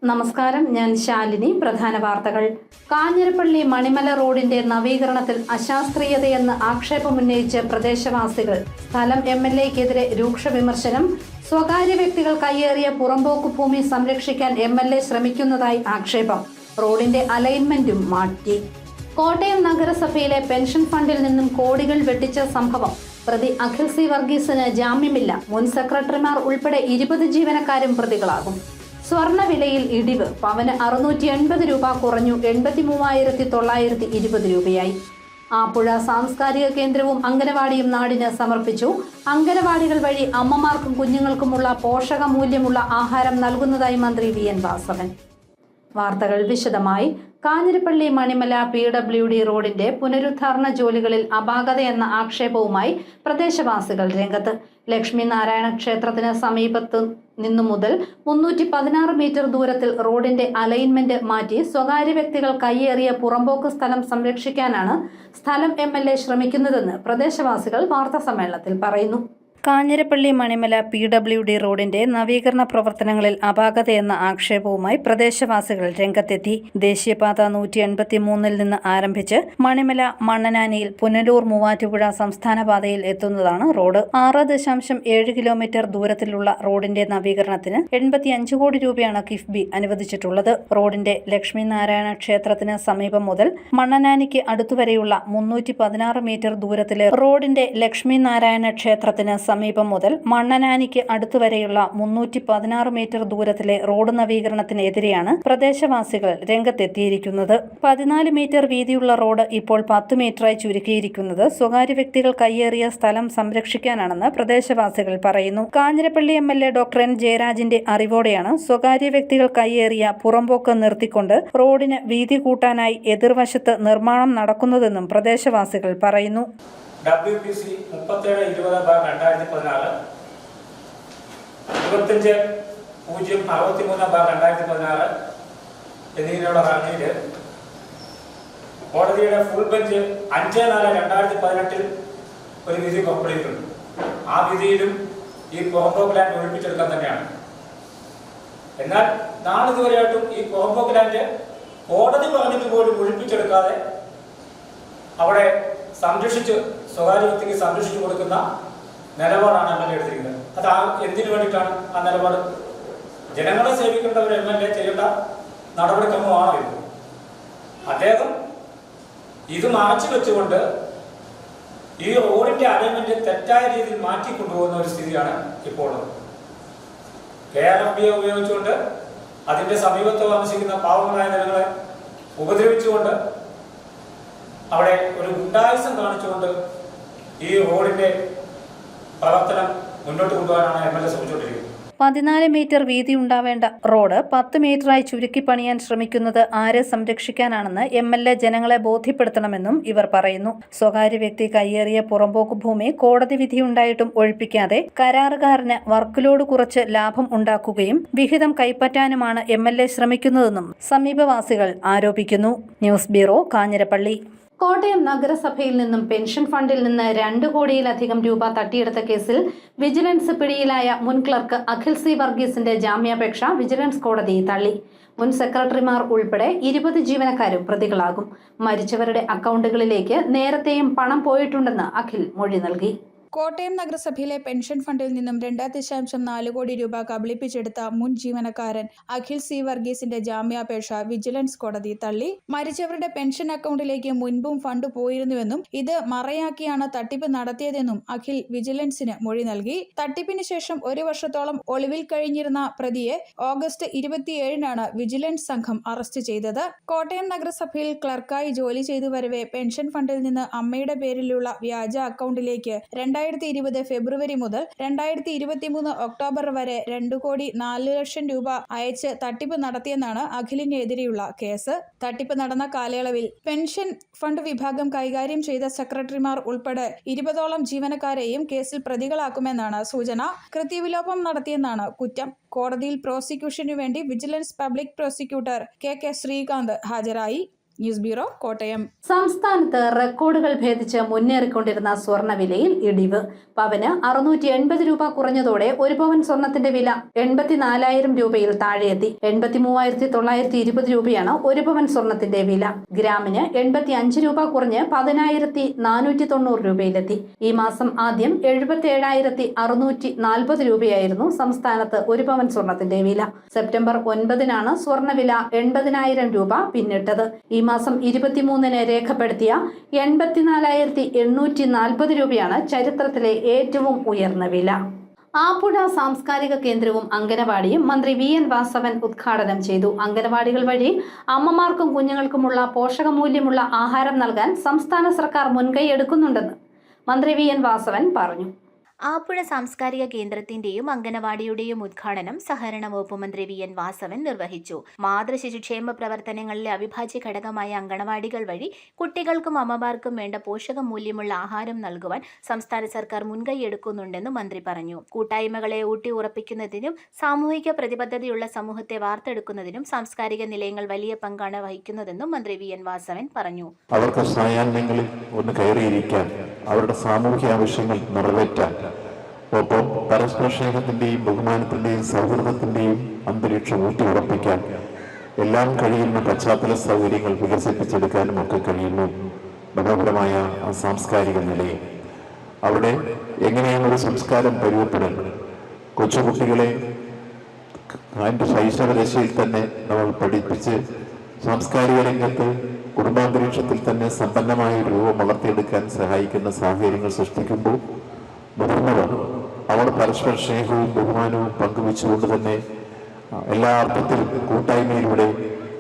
നമസ്കാരം, ഞാൻ ശാലിനി. പ്രധാന വാർത്തകൾ. കാഞ്ഞിരപ്പള്ളി മണിമല റോഡിന്റെ നവീകരണത്തിൽ അശാസ്ത്രീയതയെന്ന് ആക്ഷേപമുന്നയിച്ച് പ്രദേശവാസികൾ. സ്ഥലം MLAക്കെതിരെ രൂക്ഷ വിമർശനം. സ്വകാര്യ വ്യക്തികൾ കയ്യേറിയ പുറമ്പോക്ക് ഭൂമി സംരക്ഷിക്കാൻ MLA ശ്രമിക്കുന്നതായി ആക്ഷേപം. റോഡിന്റെ അലൈൻമെന്റും മാറ്റി. കോട്ടയം നഗരസഭയിലെ പെൻഷൻ ഫണ്ടിൽ നിന്നും കോടികൾ വെട്ടിച്ച സംഭവം. പ്രതി അഖിൽ C വർഗീസിന് ജാമ്യമില്ല. മുൻ സെക്രട്ടറിമാർ ഉൾപ്പെടെ 20 ജീവനക്കാരും പ്രതികളാകും. സ്വർണ്ണവിലയിൽ ഇടിവ്. പവന് 680 രൂപ കുറഞ്ഞു 83,920 രൂപയായി. ആപ്പുഴ സാംസ്കാരിക കേന്ദ്രവും അംഗനവാടിയും നാടിന് സമർപ്പിച്ചു. അംഗനവാടികൾ വഴി അമ്മമാർക്കും കുഞ്ഞുങ്ങൾക്കുമുള്ള പോഷകമൂല്യമുള്ള ആഹാരം നൽകുന്നതായി മന്ത്രി VN വാസവൻ. വാർത്തകൾ വിശദമായി. കാഞ്ഞിരപ്പള്ളി മണിമല PWD റോഡിന്റെ പുനരുദ്ധാരണ ജോലികളിൽ അപാകതയെന്ന ആക്ഷേപവുമായി പ്രദേശവാസികൾ രംഗത്ത്. ലക്ഷ്മി നാരായണ ക്ഷേത്രത്തിന് സമീപത്തു നിന്നു മുതൽ 316 മീറ്റർ ദൂരത്തിൽ റോഡിന്റെ അലൈൻമെന്റ് മാറ്റി സ്വകാര്യ വ്യക്തികൾ കയ്യേറിയ പുറമ്പോക്ക് സ്ഥലം സംരക്ഷിക്കാനാണ് സ്ഥലം MLA ശ്രമിക്കുന്നതെന്ന് പ്രദേശവാസികൾ വാർത്താസമ്മേളനത്തിൽ പറയുന്നു. കാഞ്ഞിരപ്പള്ളി മണിമല PWD റോഡിന്റെ നവീകരണ പ്രവർത്തനങ്ങളിൽ അപാകതയെന്ന ആക്ഷേപവുമായി പ്രദേശവാസികൾ രംഗത്തെത്തി. ദേശീയപാത 183 നിന്ന് ആരംഭിച്ച് മണിമല മണ്ണനാനിയിൽ പുനലൂർ മൂവാറ്റുപുഴ സംസ്ഥാന പാതയിൽ എത്തുന്നതാണ് റോഡ്. 6.7 കിലോമീറ്റർ ദൂരത്തിലുള്ള റോഡിന്റെ നവീകരണത്തിന് 85 കോടി രൂപയാണ് കിഫ്ബി അനുവദിച്ചിട്ടുള്ളത്. റോഡിന്റെ ലക്ഷ്മി നാരായണ ക്ഷേത്രത്തിന് സമീപം മുതൽ മണ്ണനാനിക്ക് അടുത്തുവരെയുള്ള 316 മീറ്റർ ദൂരത്തിലെ റോഡിന്റെ ലക്ഷ്മി നാരായണ ക്ഷേത്രത്തിന് സമീപം മുതൽ മണ്ണനാനിക്ക് അടുത്തുവരെയുള്ള 316 മീറ്റർ ദൂരത്തിലെ റോഡ് നവീകരണത്തിനെതിരെയാണ് പ്രദേശവാസികൾ രംഗത്തെത്തിയിരിക്കുന്നത്. 14 മീറ്റർ വീതിയുള്ള റോഡ് ഇപ്പോൾ 10 മീറ്ററായി ചുരുക്കിയിരിക്കുന്നത് സ്വകാര്യ വ്യക്തികൾ കയ്യേറിയ സ്ഥലം സംരക്ഷിക്കാനാണെന്ന് പ്രദേശവാസികൾ പറയുന്നു. കാഞ്ഞിരപ്പള്ളി MLA ഡോക്ടർ N ജയരാജിന്റെ അറിവോടെയാണ് സ്വകാര്യ വ്യക്തികൾ കയ്യേറിയ പുറമ്പോക്ക് നിർത്തിക്കൊണ്ട് റോഡിന് വീതി കൂട്ടാനായി എതിർവശത്ത് നിർമ്മാണം നടക്കുന്നതെന്നും പ്രദേശവാസികൾ പറയുന്നു. WPC 37/20/2016 25/063/2016 എന്നിങ്ങനെയുള്ള ഹർജിയിൽ കോടതിയുടെ ഫുൾ ബെഞ്ച് 5/4/2018 ഒരു വിധി പുറപ്പെടുവിച്ചിട്ടുണ്ട്. ആ വിധിയിലും ഈ പുറമ്പോക്ക് ലാൻഡ് ഒഴിപ്പിച്ചെടുക്കാൻ തന്നെയാണ്. എന്നാൽ നാളിതുവരെയായിട്ടും ഈ പുറമ്പോക്ക് ലാൻഡ് കോടതി പറഞ്ഞിട്ട് പോലും ഒഴിപ്പിച്ചെടുക്കാതെ അവിടെ സംരക്ഷിച്ച് സ്വകാര്യ വ്യക്തിക്ക് സംരക്ഷിച്ചു കൊടുക്കുന്ന നിലപാടാണ് MLA എടുത്തിരിക്കുന്നത്. അത് എന്തിനു വേണ്ടിയിട്ടാണ് ആ നിലപാട്? ജനങ്ങളെ സേവിക്കേണ്ട ഒരു MLA ചെയ്യേണ്ട നടപടിക്രമമാണോ ഇത്? അദ്ദേഹം ഇത് മറച്ചു വെച്ചുകൊണ്ട് ഈ റോഡിന്റെ അലൈൻമെന്റ് തെറ്റായ രീതിയിൽ മാറ്റിക്കൊണ്ടുപോകുന്ന ഒരു സ്ഥിതിയാണ് ഇപ്പോൾ ഉള്ളത്. KRFB ഉപയോഗിച്ചുകൊണ്ട് അതിന്റെ സമീപത്ത് താമസിക്കുന്ന പാവങ്ങളായ ജനങ്ങളെ ഉപദ്രവിച്ചുകൊണ്ട് അവിടെ ഒരു ഗുണ്ടായുസം കാണിച്ചുകൊണ്ട് ഈ റോഡിന്റെ പ്രവർത്തനം മുന്നോട്ട് കൊണ്ടുപോകാനാണ് MLA ശ്രമിച്ചുകൊണ്ടിരിക്കുന്നത്. 14 മീറ്റർ വീതി ഉണ്ടാവേണ്ട റോഡ് 10 മീറ്ററായി ചുരുക്കി പണിയാൻ ശ്രമിക്കുന്നത് ആരെ സംരക്ഷിക്കാനാണെന്ന് MLA ജനങ്ങളെ ബോധ്യപ്പെടുത്തണമെന്നും ഇവർ പറയുന്നു. സ്വകാര്യ വ്യക്തി കയ്യേറിയ പുറമ്പോക്ക് ഭൂമി കോടതി വിധിയുണ്ടായിട്ടും ഒഴിപ്പിക്കാതെ കരാറുകാരന് വർക്ക് ലോഡ് കുറച്ച് ലാഭം ഉണ്ടാക്കുകയും വിഹിതം കൈപ്പറ്റാനുമാണ് MLA ശ്രമിക്കുന്നതെന്നും സമീപവാസികൾ ആരോപിക്കുന്നു. News bureau, Kanjirappally. കോട്ടയം നഗരസഭയിൽ നിന്നും പെൻഷൻ ഫണ്ടിൽ നിന്ന് 2 കോടിയിലധികം രൂപ തട്ടിയെടുത്ത കേസിൽ വിജിലൻസ് പിടിയിലായ മുൻ ക്ലർക്ക് അഖിൽ C വർഗീസിന്റെ ജാമ്യാപേക്ഷ വിജിലൻസ് കോടതി തള്ളി. മുൻ സെക്രട്ടറിമാർ ഉൾപ്പെടെ 20 ജീവനക്കാരും പ്രതികളാകും. മരിച്ചവരുടെ അക്കൗണ്ടുകളിലേക്ക് നേരത്തെയും പണം പോയിട്ടുണ്ടെന്ന് അഖിൽ മൊഴി നൽകി. കോട്ടയം നഗരസഭയിലെ പെൻഷൻ ഫണ്ടിൽ നിന്നും 2.4 കോടി രൂപ കബളിപ്പിച്ചെടുത്ത മുൻ ജീവനക്കാരൻ അഖിൽ C വർഗീസിന്റെ ജാമ്യാപേക്ഷ വിജിലൻസ് കോടതി തള്ളി. മരിച്ചവരുടെ പെൻഷൻ അക്കൗണ്ടിലേക്ക് മുൻപും ഫണ്ട് പോയിരുന്നുവെന്നും ഇത് മറയാക്കിയാണ് തട്ടിപ്പ് നടത്തിയതെന്നും അഖിൽ വിജിലൻസിന് മൊഴി നൽകി. തട്ടിപ്പിന് ശേഷം 1 വർഷത്തോളം ഒളിവിൽ കഴിഞ്ഞിരുന്ന പ്രതിയെ ഓഗസ്റ്റ് 27-നാണ് വിജിലൻസ് സംഘം അറസ്റ്റ് ചെയ്തത്. കോട്ടയം നഗരസഭയിൽ ക്ലർക്കായി ജോലി ചെയ്തു വരവെ പെൻഷൻ ഫണ്ടിൽ നിന്ന് അമ്മയുടെ പേരിലുള്ള വ്യാജ അക്കൗണ്ടിലേക്ക് 2020 ഫെബ്രുവരി മുതൽ 2023 ഒക്ടോബർ വരെ 2,04,00,000 രൂപ അയച്ച് തട്ടിപ്പ് നടത്തിയെന്നാണ് അഖിലിനെതിരെയുള്ള കേസ്. തട്ടിപ്പ് നടന്ന കാലയളവിൽ പെൻഷൻ ഫണ്ട് വിഭാഗം കൈകാര്യം ചെയ്ത സെക്രട്ടറിമാർ ഉൾപ്പെടെ 20ഓളം ജീവനക്കാരെയും കേസിൽ പ്രതികളാക്കുമെന്നാണ് സൂചന. കൃത്യവിലോപം നടത്തിയെന്നാണ് കുറ്റം. കോടതിയിൽ പ്രോസിക്യൂഷനു വേണ്ടി vigilance public prosecutor KK Sreekanth ഹാജരായി. News bureau, Kottayam. സംസ്ഥാനത്ത് റെക്കോർഡുകൾ ഭേദിച്ച് മുന്നേറിക്കൊണ്ടിരുന്ന സ്വർണ്ണവിലയിൽ ഇടിവ്. പവന് 680 രൂപ കുറഞ്ഞതോടെ ഒരു പവൻ സ്വർണത്തിന്റെ വില 84,000 രൂപയിൽ താഴെയെത്തി. 83,920 രൂപയാണ് ഒരു പവൻ സ്വർണത്തിന്റെ വില. ഗ്രാമിന് 85 രൂപ കുറഞ്ഞ് 10,490 രൂപയിലെത്തി. ഈ മാസം ആദ്യം 77,640 രൂപയായിരുന്നു സംസ്ഥാനത്ത് ഒരു പവൻ സ്വർണത്തിന്റെ വില. സെപ്റ്റംബർ 9-നാണ് സ്വർണ്ണവില 80,000 രൂപ പിന്നിട്ടത്. ഈ മാസം 23-ന് രേഖപ്പെടുത്തിയ 84,840 രൂപയാണ് ചരിത്രത്തിലെ ഏറ്റവും ഉയർന്ന വില. ആപ്പുഴ സാംസ്കാരിക കേന്ദ്രവും അംഗനവാടിയും മന്ത്രി VN വാസവൻ ഉദ്ഘാടനം ചെയ്തു. അംഗനവാടികൾ വഴി അമ്മമാർക്കും കുഞ്ഞുങ്ങൾക്കുമുള്ള പോഷകമൂല്യമുള്ള ആഹാരം നൽകാൻ സംസ്ഥാന സർക്കാർ മുൻകൈ എടുക്കുന്നുണ്ടെന്ന് മന്ത്രി VN വാസവൻ പറഞ്ഞു. ആപ്പുഴ സാംസ്കാരിക കേന്ദ്രത്തിന്റെയും അംഗനവാടിയുടെയും ഉദ്ഘാടനം സഹകരണ വകുപ്പ് മന്ത്രി VN വാസവൻ നിർവഹിച്ചു. മാതൃശിശുക്ഷേമ പ്രവർത്തനങ്ങളിലെ അവിഭാജ്യ ഘടകമായ അംഗനവാടികൾ വഴി കുട്ടികൾക്കും അമ്മമാർക്കും വേണ്ട പോഷകമൂല്യമുള്ള ആഹാരം നൽകുവാൻ സംസ്ഥാന സർക്കാർ മുൻകൈയെടുക്കുന്നുണ്ടെന്നും മന്ത്രി പറഞ്ഞു. കൂട്ടായ്മകളെ ഊട്ടി ഉറപ്പിക്കുന്നതിനും സാമൂഹിക പ്രതിബദ്ധതയുള്ള സമൂഹത്തെ വാർത്തെടുക്കുന്നതിനും സാംസ്കാരിക നിലയങ്ങൾ വലിയ പങ്കാണ് വഹിക്കുന്നതെന്നും മന്ത്രി VN വാസവൻ പറഞ്ഞു. അവർക്ക് സായാഹ്നങ്ങളിൽ ഒന്ന് കയറിയിരിക്കാൻ, അവരുടെ സാമൂഹ്യ ആവശ്യങ്ങൾ നിറവേറ്റാൻ, ഒപ്പം പരസ്പര സ്നേഹത്തിന്റെയും ബഹുമാനത്തിന്റെയും സൗഹൃദത്തിന്റെയും അന്തരീക്ഷം ഊട്ടിയുറപ്പിക്കാൻ എല്ലാം കഴിയുന്ന പശ്ചാത്തല സൗകര്യങ്ങൾ വികസിപ്പിച്ചെടുക്കാനും ഒക്കെ കഴിയുന്നു മനോഹരമായ ആ സാംസ്കാരിക നിലയം. അവിടെ എങ്ങനെയാണ് ഒരു സംസ്കാരം പരുവപ്പെടുന്നത്? കൊച്ചുകുട്ടികളെ അതിൻ്റെ ശൈശവദശയിൽ തന്നെ നമ്മൾ പഠിപ്പിച്ച് സാംസ്കാരിക രംഗത്ത് കുടുംബാന്തരീക്ഷത്തിൽ തന്നെ സമ്പന്നമായ ഒരു രൂപം വളർത്തിയെടുക്കാൻ സഹായിക്കുന്ന സാഹചര്യങ്ങൾ സൃഷ്ടിക്കുമ്പോൾ മുതിർന്നവർ അവർ പരസ്പര സ്നേഹവും ബഹുമാനവും പങ്കുവെച്ചുകൊണ്ട് തന്നെ എല്ലാ അർത്ഥത്തിലും കൂട്ടായ്മയിലൂടെ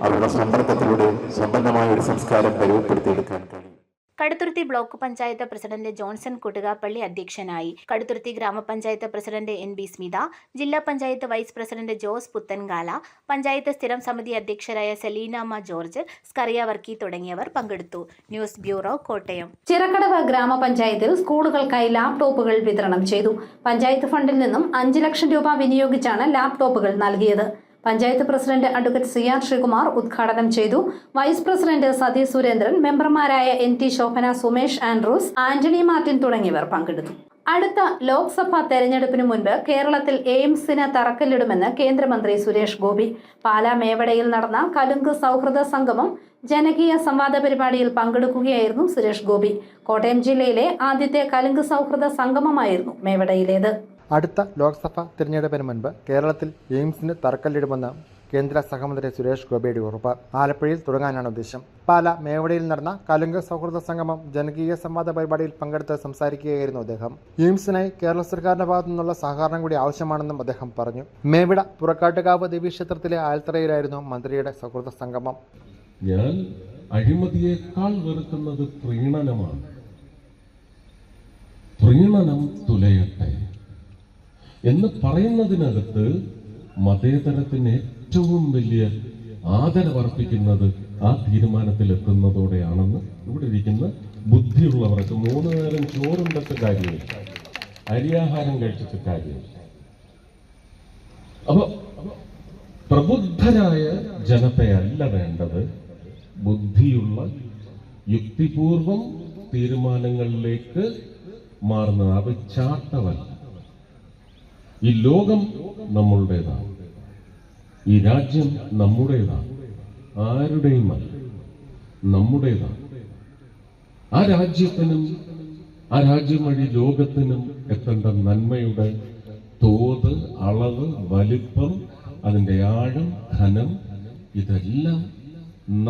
അവരുടെ സമ്പർക്കത്തിലൂടെ സമ്പന്നമായ ഒരു സംസ്കാരം പരുവപ്പെടുത്തിയെടുക്കാൻ കഴിയും. Kaduthuruthy block panchayat president Johnson Kuttukappally അധ്യക്ഷനായി. കടുത്തുരുത്തി ഗ്രാമപഞ്ചായത്ത് പ്രസിഡന്റ് NB സ്മിത, ജില്ലാ panchayat vice president Jose Puthenkala, panchayat സ്ഥിരം സമിതി അധ്യക്ഷരായ സെലീനാമ്മ ജോർജ്, സ്കറിയ വർക്കി തുടങ്ങിയവർ പങ്കെടുത്തു. News bureau, Kottayam. ചിറക്കടവ് ഗ്രാമപഞ്ചായത്തിൽ സ്കൂളുകൾക്കായി ലാപ്ടോപ്പുകൾ വിതരണം ചെയ്തു. പഞ്ചായത്ത് ഫണ്ടിൽ നിന്നും 5 ലക്ഷം രൂപ വിനിയോഗിച്ചാണ് ലാപ്ടോപ്പുകൾ നൽകിയത്. Panchayat president advocate CR Sreekumar ഉദ്ഘാടനം ചെയ്തു. വൈസ് പ്രസിഡന്റ് സതി സുരേന്ദ്രൻ, മെമ്പർമാരായ NT Shobhana, Sumesh Andrews, Antony Martin തുടങ്ങിയവർ പങ്കെടുത്തു. അടുത്ത ലോക്സഭാ തെരഞ്ഞെടുപ്പിന് മുൻപ് കേരളത്തിൽ എയിംസിന് തറക്കല്ലിടുമെന്ന് കേന്ദ്രമന്ത്രി സുരേഷ് ഗോപി. പാലാ മേവടയിൽ നടന്ന കലുങ്ക് സൗഹൃദ സംഗമം ജനകീയ സംവാദ പരിപാടിയിൽ പങ്കെടുക്കുകയായിരുന്നു സുരേഷ് ഗോപി. കോട്ടയം ജില്ലയിലെ ആദ്യത്തെ കലുങ്ക് സൗഹൃദ സംഗമമായിരുന്നു മേവടയിലേത്. അടുത്ത ലോക്സഭാ തിരഞ്ഞെടുപ്പിന് മുൻപ് കേരളത്തിൽ എയിംസിന് തറക്കല്ലിടുമെന്ന് കേന്ദ്ര സഹമന്ത്രി സുരേഷ് ഗോപിയുടെ ഉറപ്പ്. ആലപ്പുഴയിൽ തുടങ്ങാനാണ് ഉദ്ദേശം. പാല മേവടയിൽ നടന്ന കലുങ്ക് സൗഹൃദ സംഗമം ജനകീയ സംവാദ പരിപാടിയിൽ പങ്കെടുത്ത് സംസാരിക്കുകയായിരുന്നു അദ്ദേഹം. എയിംസിനായി കേരള സർക്കാരിന്റെ ഭാഗത്തു നിന്നുള്ള സഹകരണം കൂടി ആവശ്യമാണെന്നും അദ്ദേഹം പറഞ്ഞു. മേവിട പുറക്കാട്ടുകാവ് ദേവീക്ഷേത്രത്തിലെ ആൽത്തറയിലായിരുന്നു മന്ത്രിയുടെ സൗഹൃദ സംഗമം. ഞാൻ അഴിമതിയേക്കാൾ വെറുക്കുന്നത് പ്രീണനമാണ്. പ്രീണനം തുലയട്ടെ എന്ന് പറയുന്നതിനകത്ത് മതേതരത്തിന് ഏറ്റവും വലിയ ആദരവർപ്പിക്കുന്നത് ആ തീരുമാനത്തിലെത്തുന്നതോടെയാണെന്ന് ഇവിടെ ഇരിക്കുന്ന ബുദ്ധിയുള്ളവർക്ക് 3 നേരം ചോറുണ്ടത്തെ കാര്യമില്ല, അരിയാഹാരം കഴിച്ചിട്ട് കാര്യമില്ല. അപ്പൊ പ്രബുദ്ധരായ ജനതയല്ല വേണ്ടത്, ബുദ്ധിയുള്ള യുക്തിപൂർവം തീരുമാനങ്ങളിലേക്ക് മാറുന്നത്. അത് ചാട്ടവല്ല. ഈ ലോകം നമ്മളുടേതാണ്, ഈ രാജ്യം നമ്മുടേതാണ്, ആരുടെയുമല്ല, നമ്മുടേതാണ്. ആ രാജ്യത്തിനും ആ രാജ്യം വഴി ലോകത്തിനും എത്തേണ്ട നന്മയുടെ തോത്, അളവ്, വലിപ്പം, അതിൻ്റെ ആഴം, ഘനം, ഇതെല്ലാം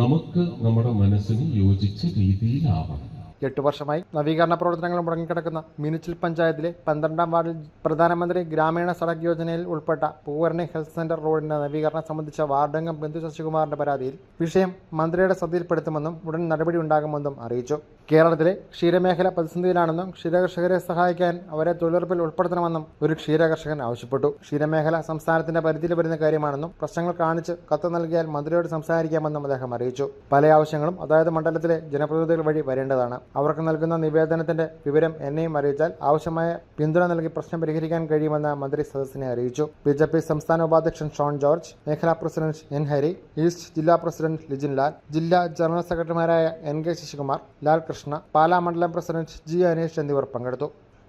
നമുക്ക് നമ്മുടെ മനസ്സിന് യോജിച്ച രീതിയിലാവണം. 8 വർഷമായി നവീകരണ പ്രവർത്തനങ്ങൾ മുടങ്ങിക്കിടക്കുന്ന മീനച്ചിൽ പഞ്ചായത്തിലെ 12-ാം വാർഡിൽ പ്രധാനമന്ത്രി ഗ്രാമീണ സഡക് യോജനയിൽ ഉൾപ്പെട്ട പൂവരണി ഹെൽത്ത് സെന്റർ റോഡിന്റെ നവീകരണം സംബന്ധിച്ച വാർഡംഗം ബിന്ദു ശശികുമാറിന്റെ പരാതിയിൽ വിഷയം മന്ത്രിയുടെ ശ്രദ്ധയിൽപ്പെടുത്തുമെന്നും ഉടൻ നടപടി ഉണ്ടാകുമെന്നും അറിയിച്ചു. കേരളത്തിലെ ക്ഷീരമേഖല പ്രതിസന്ധിയിലാണെന്നും ക്ഷീരകർഷകരെ സഹായിക്കാൻ അവരെ തൊഴിലുറപ്പിൽ ഉൾപ്പെടുത്തണമെന്നും ഒരു ക്ഷീരകർഷകൻ ആവശ്യപ്പെട്ടു. ക്ഷീരമേഖല സംസ്ഥാനത്തിന്റെ പരിധിയിൽ വരുന്ന കാര്യമാണെന്നും പ്രശ്നങ്ങൾ കാണിച്ച് കത്ത് നൽകിയാൽ മന്ത്രിയോട് സംസാരിക്കാമെന്നും അദ്ദേഹം അറിയിച്ചു. പല ആവശ്യങ്ങളും അതായത് മണ്ഡലത്തിലെ ജനപ്രതിനിധികൾ വഴി വരേണ്ടതാണ്. അവർക്ക് നൽകുന്ന നിവേദനത്തിന്റെ വിവരം എന്നെയും അറിയിച്ചാൽ ആവശ്യമായ പിന്തുണ നൽകി പ്രശ്നം പരിഹരിക്കാൻ കഴിയുമെന്ന് മന്ത്രി സദസ്സിനെ അറിയിച്ചു. BJP സംസ്ഥാന ഉപാധ്യക്ഷൻ ഷോൺ ജോർജ്, മേഖലാ പ്രസിഡന്റ് എൻ ഹരി, ഈസ്റ്റ് ജില്ലാ പ്രസിഡന്റ് ലിജിൻ ലാൽ, ജില്ലാ ജനറൽ സെക്രട്ടറിമാരായ NK ശശികുമാർ, ലാൽ കൃഷ്ണ, പാലാ മണ്ഡലം പ്രസിഡന്റ് G അനീഷ് എന്നിവർ പങ്കെടുത്തു.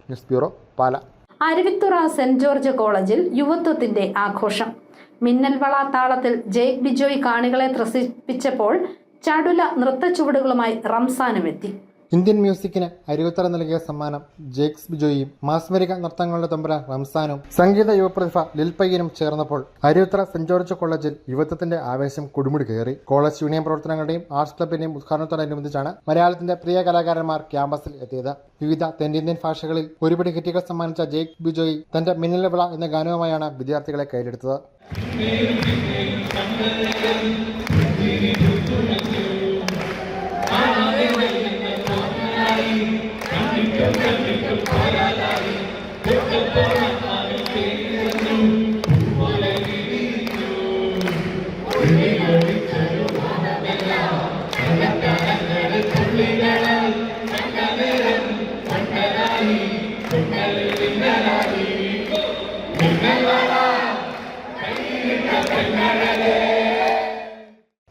ന്യൂസ് ബ്യൂറോ, പാല. അരുവിത്തുറ സെന്റ് ജോർജ് കോളേജിൽ യുവത്വത്തിന്റെ ആഘോഷം. മിന്നൽവള താളത്തിൽ ജേക്ക് ബിജോയ് കാണികളെ ത്രസിപ്പിച്ചപ്പോൾ ചടുല നൃത്തച്ചുവടുകളുമായി റംസാനും എത്തി. ഇന്ത്യൻ മ്യൂസിക്കിന് അരുവിത്തറ നൽകിയ സമ്മാനം ജേക്സ് ബിജോയും മാസ്മരിക നൃത്തങ്ങളുടെ തമ്പുരാൻ റംസാനും സംഗീത യുവപ്രതിഭ ലിൽപയ്യനും ചേർന്നപ്പോൾ അരുവിത്തറ സെന്റ് ജോർജ് കോളേജിൽ യുവത്വത്തിന്റെ ആവേശം കൊടുമുടി കയറി. കോളേജ് യൂണിയൻ പ്രവർത്തനങ്ങളുടെയും ആർട്സ് ക്ലബിന്റെയും ഉദ്ഘാടനത്തോടനുബന്ധിച്ചാണ് മലയാളത്തിന്റെ പ്രിയ കലാകാരന്മാർ ക്യാമ്പസിൽ എത്തിയത്. വിവിധ തെന്നിന്ത്യൻ ഭാഷകളിൽ ഒരുപിടി ഹിറ്റുകൾ സമ്മാനിച്ച ജേക്ക് ബിജോയി തന്റെ മിന്നൽവിള എന്ന ഗാനവുമായാണ് വിദ്യാർത്ഥികളെ കയ്യിലെടുത്തത്.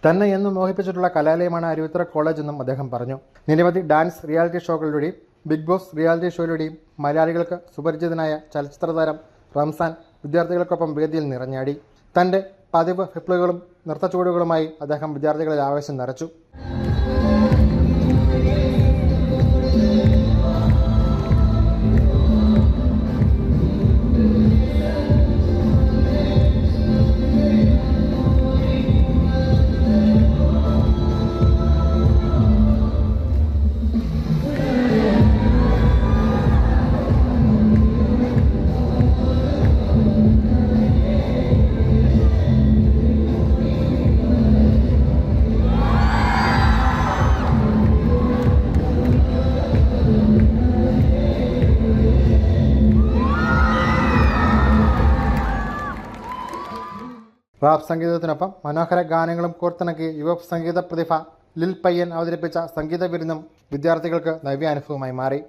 തന്നെ എന്നും മോഹിപ്പിച്ചിട്ടുള്ള കലാലയമാണ് അരുവിത്തറ കോളേജ് എന്നും അദ്ദേഹം പറഞ്ഞു. നിരവധി ഡാൻസ് റിയാലിറ്റി ഷോകളിലൂടെയും ബിഗ് ബോസ് റിയാലിറ്റി ഷോയിലൂടെയും മലയാളികൾക്ക് സുപരിചിതനായ ചലച്ചിത്ര താരം റംസാൻ വിദ്യാർത്ഥികൾക്കൊപ്പം വേദിയിൽ നിറഞ്ഞാടി. തന്റെ പതിവ് ഫിപ്ലുകളും നൃത്തച്ചുവടുകളുമായി അദ്ദേഹം വിദ്യാർത്ഥികളിൽ ആവേശം നിറച്ചു. റാപ്പ് സംഗീതത്തിനൊപ്പം മനോഹര ഗാനങ്ങളും കോർത്തിണക്കി യുവ സംഗീത പ്രതിഭ ലിൽ പയ്യൻ അവതരിപ്പിച്ച സംഗീത വിരുന്നും വിദ്യാർത്ഥികൾക്ക് നവ്യാനുഭവമായി മാറി.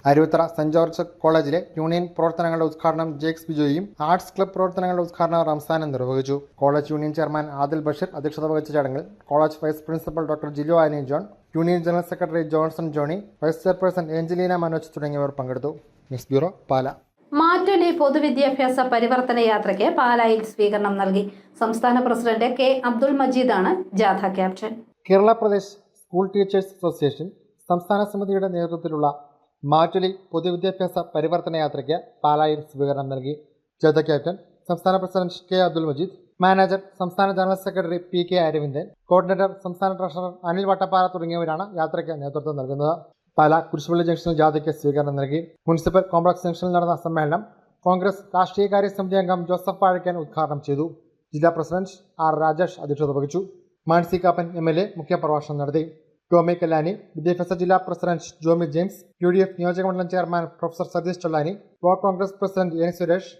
അരുവിത്തറ സെന്റ് ജോർജ് കോളേജിലെ യൂണിയൻ പ്രവർത്തനങ്ങളുടെ ഉദ്ഘാടനം ജേക്സ് ബിജോയും ആർട്സ് ക്ലബ് പ്രവർത്തനങ്ങളുടെ ഉദ്ഘാടനം റംസാനും നിർവഹിച്ചു. College union chairman Adil Basheer അധ്യക്ഷത വഹിച്ച ചടങ്ങിൽ college vice principal doctor Jilo Annie John, union general secretary Johnson Johny, vice chairperson Angelina Manoj തുടങ്ങിയവർ പങ്കെടുത്തു. ന്യൂസ് ബ്യൂറോ, പാല. മാറ്റൊലി പൊതുവിദ്യാഭ്യാസ പരിവർത്തന യാത്രയ്ക്ക് പാലായിൽ സ്വീകരണം നൽകി. സംസ്ഥാന പ്രസിഡന്റ് K അബ്ദുൾ മജീദാണ് ജാഥ captain. Kerala Pradesh school teachers association സംസ്ഥാന സമിതിയുടെ നേതൃത്വത്തിലുള്ള മാറ്റൊലി പൊതുവിദ്യാഭ്യാസ പരിവർത്തന യാത്രയ്ക്ക് പാലായിൽ സ്വീകരണം നൽകി. ജാഥ ക്യാപ്റ്റൻ സംസ്ഥാന president K Abdul Majeed, manager സംസ്ഥാന general secretary PK Aravindan, coordinator സംസ്ഥാന ട്രഷറർ അനിൽ വട്ടപ്പാറ തുടങ്ങിയവരാണ് യാത്രയ്ക്ക് നേതൃത്വം നൽകുന്നത്. പാല കുരിശുപള്ളി ജംഗ്ഷനിൽ ജാഥയ്ക്ക് സ്വീകരണം നൽകി. മുനിസിപ്പൽ കോംപ്ലക്സ് ജംഗ്ഷനിൽ നടന്ന സമ്മേളനം കോൺഗ്രസ് രാഷ്ട്രീയകാര്യ സമിതി അംഗം ജോസഫ് വാഴക്കൻ ഉദ്ഘാടനം ചെയ്തു. ജില്ലാ പ്രസിഡന്റ് R രാജേഷ് അധ്യക്ഷത വഹിച്ചു. മാൻസി കാപ്പൻ MLA മുഖ്യപ്രഭാഷണം നടത്തി. ടോമി കല്ലാനി, വിദ്യാഭ്യാസ ജില്ലാ പ്രസിഡന്റ് ജോമി ജെയിംസ്, UDF നിയോജകമണ്ഡലം chairman professor Satheesh Chollani, block Congress president N Suresh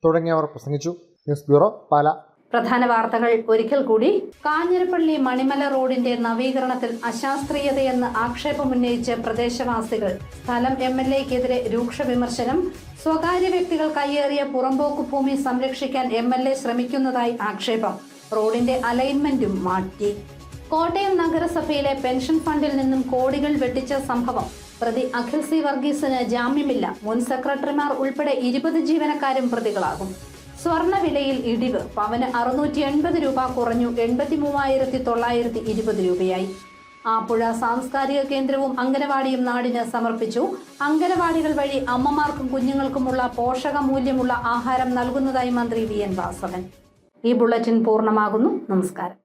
തുടങ്ങിയവർ പ്രസംഗിച്ചു. News bureau, Pala. പ്രധാന വാർത്തകൾ ഒരിക്കൽ കൂടി. കാഞ്ഞിരപ്പള്ളി മണിമല റോഡിന്റെ നവീകരണത്തിൽ അശാസ്ത്രീയതയെന്ന് ആക്ഷേപമുന്നയിച്ച് പ്രദേശവാസികൾ. സ്ഥലം MLAക്കെതിരെ രൂക്ഷ വിമർശനം. സ്വകാര്യ വ്യക്തികൾ കയ്യേറിയ പുറമ്പോക്ക് ഭൂമി സംരക്ഷിക്കാൻ MLA ശ്രമിക്കുന്നതായി ആക്ഷേപം. റോഡിന്റെ അലൈൻമെന്റും മാറ്റി. കോട്ടയം നഗരസഭയിലെ പെൻഷൻ ഫണ്ടിൽ നിന്നും കോടികൾ വെട്ടിച്ച സംഭവം. പ്രതി അഖിൽ C വർഗീസിന് ജാമ്യമില്ല. മുൻ സെക്രട്ടറിമാർ ഉൾപ്പെടെ 20 ജീവനക്കാരും പ്രതികളാകും. സ്വർണ്ണവിലയിൽ ഇടിവ്. പവന് 680 രൂപ കുറഞ്ഞു 83,920 രൂപയായി. ആപ്പുഴ സാംസ്കാരിക കേന്ദ്രവും അംഗനവാടിയും നാടിന് സമർപ്പിച്ചു. അംഗനവാടികൾ വഴി അമ്മമാർക്കും കുഞ്ഞുങ്ങൾക്കുമുള്ള പോഷകമൂല്യമുള്ള ആഹാരം നൽകുന്നതായി മന്ത്രി വി എൻ വാസവൻ. ഈ ബുള്ളറ്റിൻ പൂർണ്ണമാകുന്നു. നമസ്കാരം.